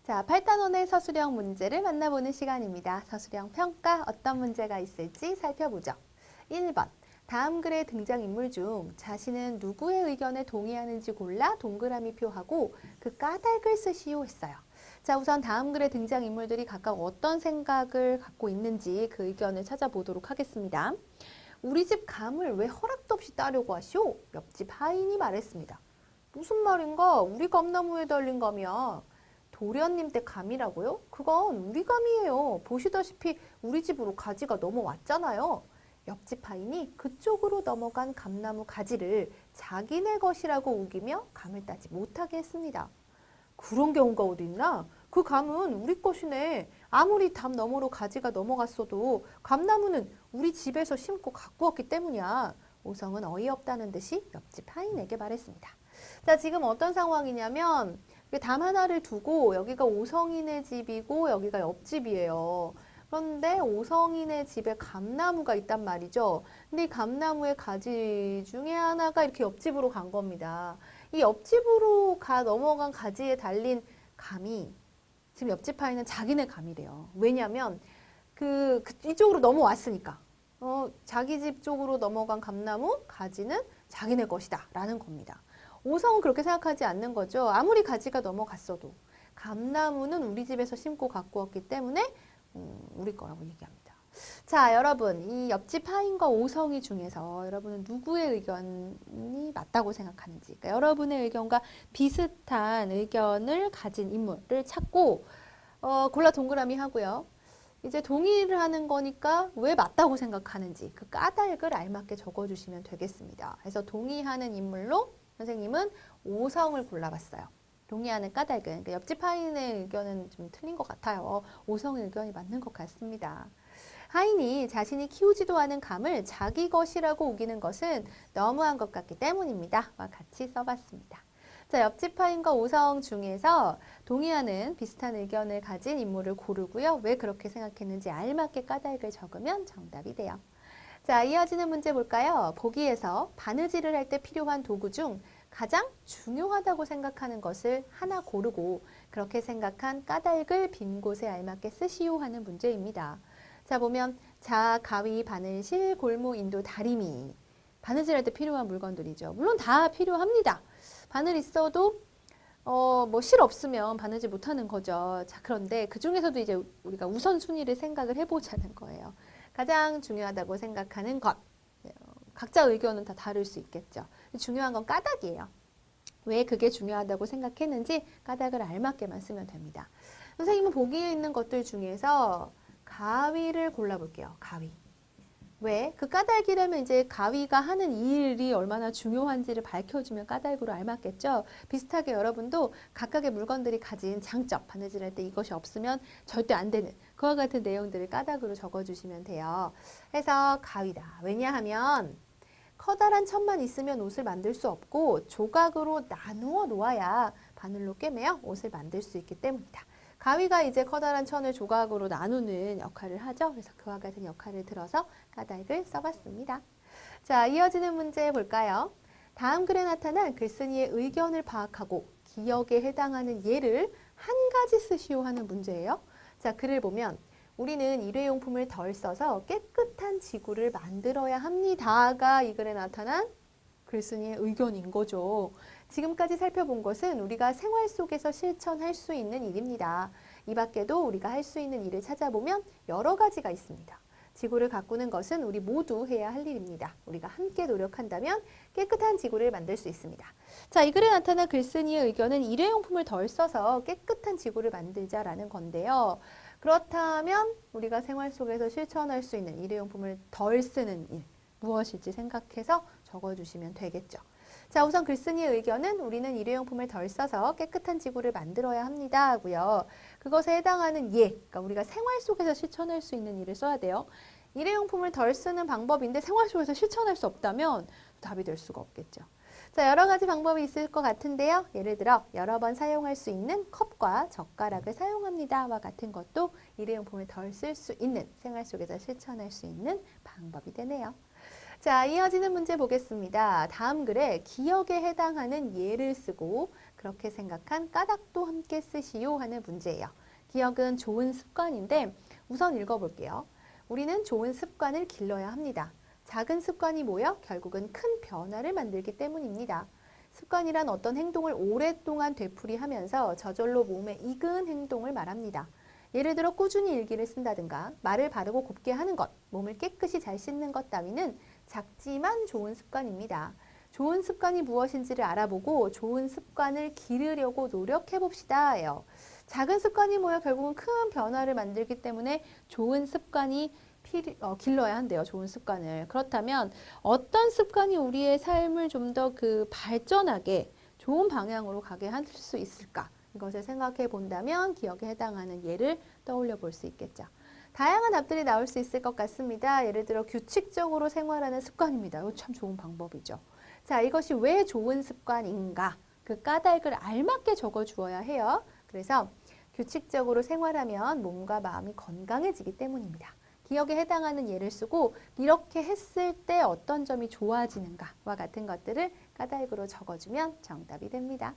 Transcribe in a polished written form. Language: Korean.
자, 8단원의 서술형 문제를 만나보는 시간입니다. 서술형 평가 어떤 문제가 있을지 살펴보죠. 1번, 다음 글의 등장인물 중 자신은 누구의 의견에 동의하는지 골라 동그라미 표하고 그 까닭을 쓰시오 했어요. 자, 우선 다음 글의 등장인물들이 각각 어떤 생각을 갖고 있는지 그 의견을 찾아보도록 하겠습니다. 우리 집 감을 왜 허락도 없이 따려고 하시오? 옆집 하인이 말했습니다. 무슨 말인가? 우리 감나무에 달린 감이야. 도련님 댁 감이라고요? 그건 우리 감이에요. 보시다시피 우리 집으로 가지가 넘어왔잖아요. 옆집 하인이 그쪽으로 넘어간 감나무 가지를 자기네 것이라고 우기며 감을 따지 못하게 했습니다. 그런 경우가 어디 있나? 그 감은 우리 것이네. 아무리 담 너머로 가지가 넘어갔어도 감나무는 우리 집에서 심고 갖고 왔기 때문이야. 오성은 어이없다는 듯이 옆집 하인에게 말했습니다. 자, 지금 어떤 상황이냐면 담 하나를 두고 여기가 오성이네 집이고 여기가 옆집이에요. 그런데 오성이네 집에 감나무가 있단 말이죠. 근데 이 감나무의 가지 중에 하나가 이렇게 옆집으로 간 겁니다. 이 옆집으로 넘어간 가지에 달린 감이 지금 옆집 하인은 자기네 감이래요. 왜냐면 이쪽으로 넘어왔으니까. 자기 집 쪽으로 넘어간 감나무 가지는 자기네 것이다 라는 겁니다. 오성은 그렇게 생각하지 않는 거죠. 아무리 가지가 넘어갔어도 감나무는 우리 집에서 심고 갖고 왔기 때문에 우리 거라고 얘기합니다. 자, 여러분, 이 옆집 하인과 오성이 중에서 여러분은 누구의 의견이 맞다고 생각하는지, 그러니까 여러분의 의견과 비슷한 의견을 가진 인물을 찾고 골라 동그라미 하고요. 이제 동의를 하는 거니까 왜 맞다고 생각하는지 그 까닭을 알맞게 적어주시면 되겠습니다. 그래서 동의하는 인물로 선생님은 오성을 골라봤어요. 동의하는 까닭은, 그러니까 옆집 하인의 의견은 좀 틀린 것 같아요. 오성의 의견이 맞는 것 같습니다. 하인이 자신이 키우지도 않은 감을 자기 것이라고 우기는 것은 너무한 것 같기 때문입니다. 와 같이 써봤습니다. 자, 옆집 하인과 오성 중에서 동의하는 비슷한 의견을 가진 인물을 고르고요. 왜 그렇게 생각했는지 알맞게 까닭을 적으면 정답이 돼요. 자, 이어지는 문제 볼까요? 보기에서 바느질을 할 때 필요한 도구 중 가장 중요하다고 생각하는 것을 하나 고르고 그렇게 생각한 까닭을 빈 곳에 알맞게 쓰시오 하는 문제입니다. 자, 보면 자, 가위, 바늘실, 골무, 인도, 다리미. 바느질할 때 필요한 물건들이죠. 물론 다 필요합니다. 바늘 있어도 실 없으면 바느질 못하는 거죠. 자, 그런데 그 중에서도 이제 우리가 우선순위를 생각을 해보자는 거예요. 가장 중요하다고 생각하는 것. 각자 의견은 다 다를 수 있겠죠. 중요한 건 까닭이에요. 왜 그게 중요하다고 생각했는지 까닭을 알맞게만 쓰면 됩니다. 선생님은 보기에 있는 것들 중에서 가위를 골라볼게요. 가위. 왜? 그 까닭이라면 이제 가위가 하는 일이 얼마나 중요한지를 밝혀주면 까닭으로 알맞겠죠. 비슷하게 여러분도 각각의 물건들이 가진 장점, 바느질할 때 이것이 없으면 절대 안 되는 그와 같은 내용들을 까닭으로 적어주시면 돼요. 해서 가위다. 왜냐하면 커다란 천만 있으면 옷을 만들 수 없고 조각으로 나누어 놓아야 바늘로 꿰매어 옷을 만들 수 있기 때문이다. 가위가 이제 커다란 천을 조각으로 나누는 역할을 하죠. 그래서 그와 같은 역할을 들어서 까닭을 써봤습니다. 자, 이어지는 문제 볼까요? 다음 글에 나타난 글쓴이의 의견을 파악하고 기억에 해당하는 예를 한 가지 쓰시오 하는 문제예요. 자, 글을 보면 우리는 일회용품을 덜 써서 깨끗한 지구를 만들어야 합니다가 이 글에 나타난 글쓴이의 의견인 거죠. 지금까지 살펴본 것은 우리가 생활 속에서 실천할 수 있는 일입니다. 이 밖에도 우리가 할 수 있는 일을 찾아보면 여러 가지가 있습니다. 지구를 가꾸는 것은 우리 모두 해야 할 일입니다. 우리가 함께 노력한다면 깨끗한 지구를 만들 수 있습니다. 자, 이 글에 나타난 글쓴이의 의견은 일회용품을 덜 써서 깨끗한 지구를 만들자라는 건데요. 그렇다면 우리가 생활 속에서 실천할 수 있는 일회용품을 덜 쓰는 일, 무엇일지 생각해서 적어주시면 되겠죠. 자, 우선 글쓴이의 의견은 우리는 일회용품을 덜 써서 깨끗한 지구를 만들어야 합니다 하고요. 그것에 해당하는 예, 그러니까 우리가 생활 속에서 실천할 수 있는 일을 써야 돼요. 일회용품을 덜 쓰는 방법인데 생활 속에서 실천할 수 없다면 답이 될 수가 없겠죠. 자, 여러 가지 방법이 있을 것 같은데요. 예를 들어 여러 번 사용할 수 있는 컵과 젓가락을 사용합니다와 같은 것도 일회용품을 덜 쓸 수 있는 생활 속에서 실천할 수 있는 방법이 되네요. 자, 이어지는 문제 보겠습니다. 다음 글에 기억에 해당하는 예를 쓰고 그렇게 생각한 까닭도 함께 쓰시오 하는 문제예요. 기억은 좋은 습관인데 우선 읽어볼게요. 우리는 좋은 습관을 길러야 합니다. 작은 습관이 모여 결국은 큰 변화를 만들기 때문입니다. 습관이란 어떤 행동을 오랫동안 되풀이하면서 저절로 몸에 익은 행동을 말합니다. 예를 들어 꾸준히 일기를 쓴다든가 말을 바르고 곱게 하는 것, 몸을 깨끗이 잘 씻는 것 따위는 작지만 좋은 습관입니다. 좋은 습관이 무엇인지를 알아보고 좋은 습관을 기르려고 노력해 봅시다예요. 작은 습관이 모여 결국은 큰 변화를 만들기 때문에 좋은 습관이 길러야 한대요. 좋은 습관을. 그렇다면 어떤 습관이 우리의 삶을 좀 더 발전하게 좋은 방향으로 가게 할 수 있을까? 이것을 생각해 본다면 기억에 해당하는 예를 떠올려 볼 수 있겠죠. 다양한 답들이 나올 수 있을 것 같습니다. 예를 들어 규칙적으로 생활하는 습관입니다. 이거 참 좋은 방법이죠. 자, 이것이 왜 좋은 습관인가? 그 까닭을 알맞게 적어 주어야 해요. 그래서 규칙적으로 생활하면 몸과 마음이 건강해지기 때문입니다. 기억에 해당하는 예를 쓰고 이렇게 했을 때 어떤 점이 좋아지는가와 같은 것들을 까닭으로 적어주면 정답이 됩니다.